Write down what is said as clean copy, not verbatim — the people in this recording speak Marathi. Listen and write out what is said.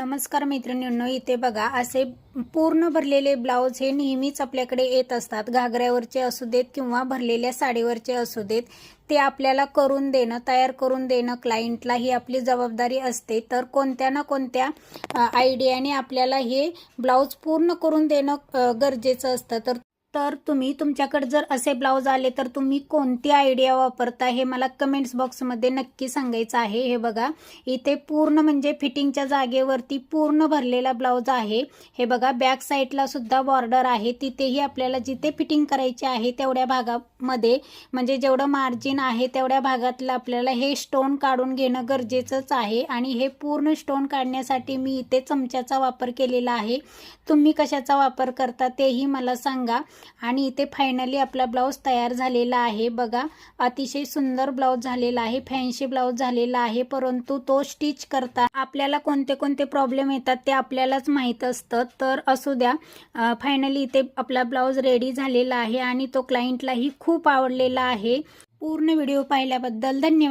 नमस्कार मैत्रिणींनो, इथे बघा असे पूर्ण भरलेले ब्लाउज हे नेहमीच आपल्याकडे येत असतात. घागऱ्यावरचे असू देत किंवा भरलेल्या साडीवरचे असू देत, ते आपल्याला करून देणं, तयार करून देणं क्लायंटला ही आपली जबाबदारी असते. तर कोणत्या ना कोणत्या आयडियाने आपल्याला हे ब्लाउज पूर्ण करून देणं गरजेचं असतं. तर तुम्ही तुमच्याकडे जर असे ब्लाउज आले तर तुम्ही कोणती आयडिया वापरता हे मला कमेंट्स बॉक्समध्ये नक्की सांगायचं आहे. हे बघा इथे पूर्ण म्हणजे फिटिंगच्या जागेवरती पूर्ण भरलेला ब्लाउज आहे. हे बघा बॅक साईडला सुद्धा बॉर्डर आहे. तिथेही आपल्याला जिथे फिटिंग करायची आहे तेवढ्या भागामध्ये म्हणजे जेवढं मार्जिन आहे तेवढ्या भागातलं आपल्याला हे स्टोन काढून घेणं गरजेचंच आहे. आणि हे पूर्ण स्टोन काढण्यासाठी मी इथे चमच्याचा वापर केलेला आहे. तुम्ही कशाचा वापर करता तेही मला सांगा. आणि इथे फायनली आपला ब्लाउज तयार झालेला आहे. बघा अतिशय सुंदर ब्लाउज झालेला आहे, फॅन्सी ब्लाउज झालेला आहे. परंतु तो स्टिच करता आपल्याला कोणते कोणते प्रॉब्लेम येतात ते आपल्यालाच माहीत असतं. तर असू द्या, फायनली इथे आपला ब्लाउज रेडी झालेला आहे आणि तो क्लायंटलाही खूप आवडलेला आहे. पूर्ण व्हिडिओ पाहिल्याबद्दल धन्यवाद.